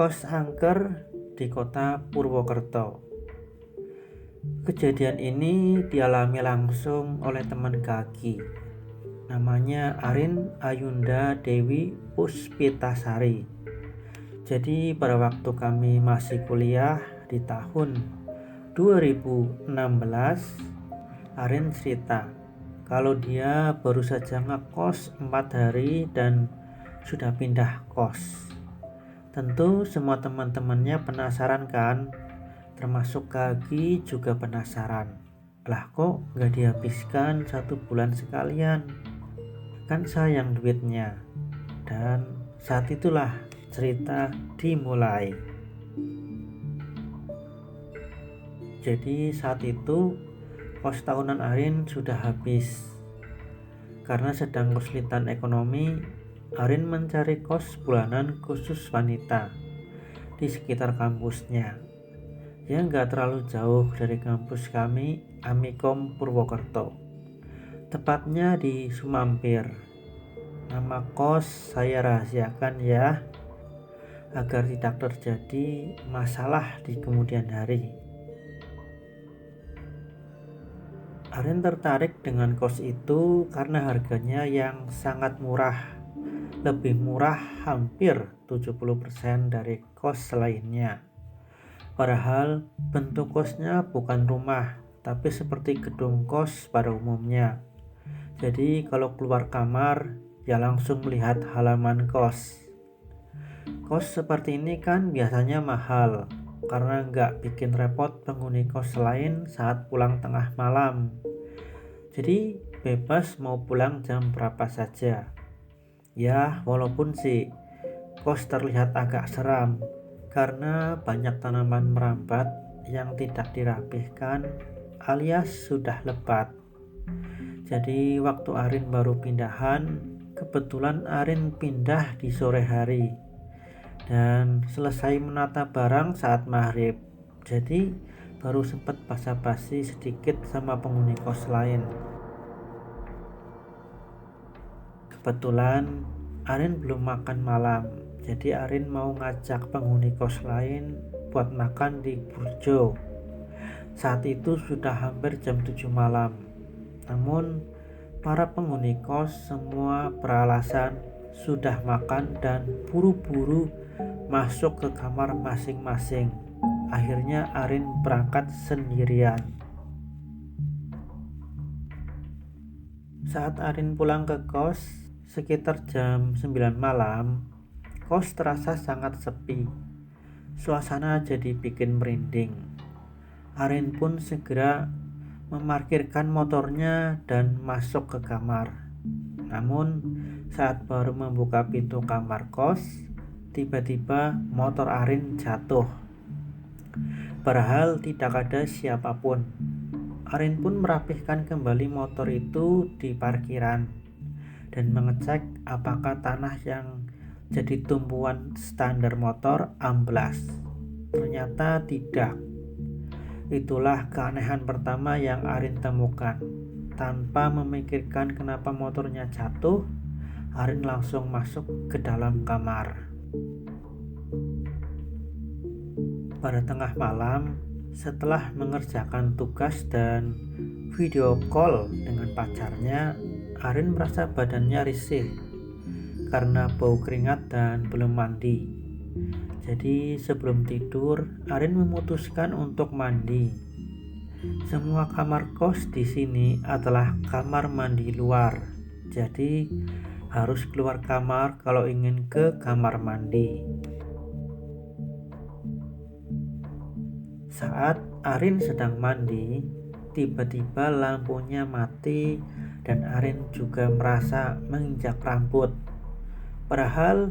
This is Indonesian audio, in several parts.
kos angker di kota Purwokerto. Kejadian ini dialami langsung oleh teman Kaki. Namanya Arin Ayunda Dewi Puspitasari. Jadi pada waktu kami masih kuliah di tahun 2016, Arin cerita kalau dia baru saja ngekos 4 hari dan sudah pindah kos. Tentu semua teman-temannya penasaran kan? Termasuk Kaki juga penasaran. Lah kok gak dihabiskan 1 bulan sekalian? Kan sayang duitnya. Dan saat itulah cerita dimulai. Jadi saat itu kos tahunan Arin sudah habis. Karena sedang kesulitan ekonomi, Arin mencari kos bulanan khusus wanita di sekitar kampusnya. Ya nggak terlalu jauh dari kampus kami, Amikom Purwokerto. Tepatnya di Sumampir. Nama kos saya rahasiakan ya, agar tidak terjadi masalah di kemudian hari. Arin tertarik dengan kos itu karena harganya yang sangat murah. Lebih murah hampir 70% dari kos lainnya. Padahal bentuk kosnya bukan rumah, tapi seperti gedung kos pada umumnya. Jadi kalau keluar kamar, ya langsung melihat halaman kos. Kos seperti ini kan biasanya mahal, karena nggak bikin repot penghuni kos lain saat pulang tengah malam. Jadi bebas mau pulang jam berapa saja. Ya walaupun sih kos terlihat agak seram, karena banyak tanaman merambat yang tidak dirapihkan alias sudah lebat. Jadi waktu Arin baru pindahan, kebetulan Arin pindah di sore hari dan selesai menata barang saat maghrib. Jadi baru sempat basa-basi sedikit sama penghuni kos lain. Kebetulan Arin belum makan malam, jadi Arin mau ngajak penghuni kos lain buat makan di burjo. Saat itu sudah hampir jam 7 malam. Namun para penghuni kos semua beralasan sudah makan dan buru-buru masuk ke kamar masing-masing. Akhirnya Arin berangkat sendirian. Saat Arin pulang ke kos sekitar jam 9 malam, kos terasa sangat sepi. Suasana jadi bikin merinding. Arin pun segera memarkirkan motornya dan masuk ke kamar. Namun saat baru membuka pintu kamar kos, tiba-tiba motor Arin jatuh. Padahal tidak ada siapapun. Arin pun merapihkan kembali motor itu di parkiran dan mengecek apakah tanah yang jadi tumpuan standar motor amblas. Ternyata tidak. Itulah keanehan pertama yang Arin temukan. Tanpa memikirkan kenapa motornya jatuh, Arin langsung masuk ke dalam kamar. Pada tengah malam, setelah mengerjakan tugas dan video call dengan pacarnya, Arin merasa badannya risih karena bau keringat dan belum mandi. Jadi sebelum tidur, Arin memutuskan untuk mandi. Semua kamar kos di sini adalah kamar mandi luar. Jadi harus keluar kamar kalau ingin ke kamar mandi. Saat Arin sedang mandi, tiba-tiba lampunya mati dan Arin juga merasa menginjak rambut. Padahal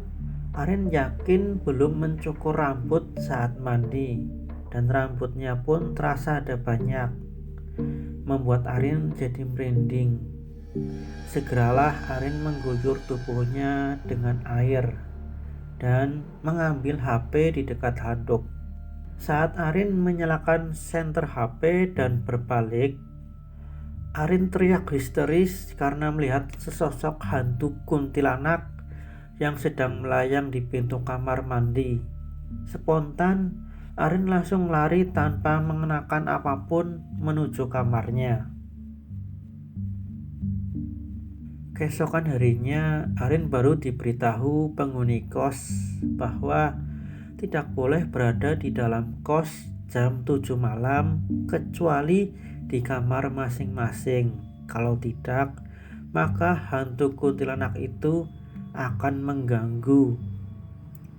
Arin yakin belum mencukur rambut saat mandi dan rambutnya pun terasa ada banyak, membuat Arin jadi merinding. Segeralah Arin mengguyur tubuhnya dengan air dan mengambil HP di dekat handuk. Saat Arin menyalakan senter HP dan berbalik, Arin teriak histeris karena melihat sesosok hantu kuntilanak yang sedang melayang di pintu kamar mandi. Spontan, Arin langsung lari tanpa mengenakan apapun menuju kamarnya. Keesokan harinya, Arin baru diberitahu penghuni kos bahwa tidak boleh berada di dalam kos jam 7 malam kecuali di kamar masing-masing. Kalau tidak, maka hantu kuntilanak itu akan mengganggu.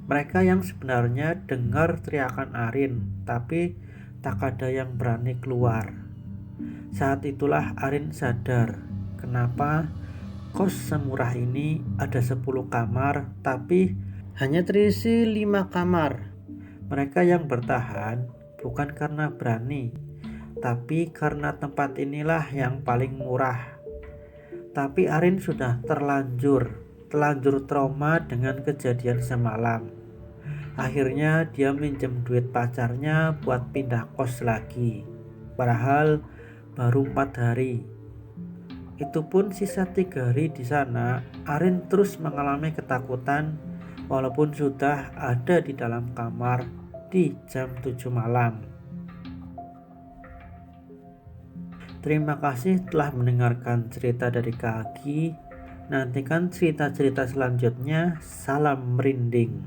Mereka yang sebenarnya dengar teriakan Arin, tapi tak ada yang berani keluar. Saat itulah Arin sadar kenapa kos semurah ini ada 10 kamar, tapi hanya terisi 5 kamar. Mereka yang bertahan bukan karena berani, tapi karena tempat inilah yang paling murah. Tapi Arin sudah terlanjur trauma dengan kejadian semalam. Akhirnya dia minjem duit pacarnya buat pindah kos lagi. Padahal baru 4 hari. Itu pun sisa 3 hari di sana, Arin terus mengalami ketakutan walaupun sudah ada di dalam kamar di jam 7 malam. Terima kasih telah mendengarkan cerita dari Kak Agi. Nantikan cerita-cerita selanjutnya. Salam merinding.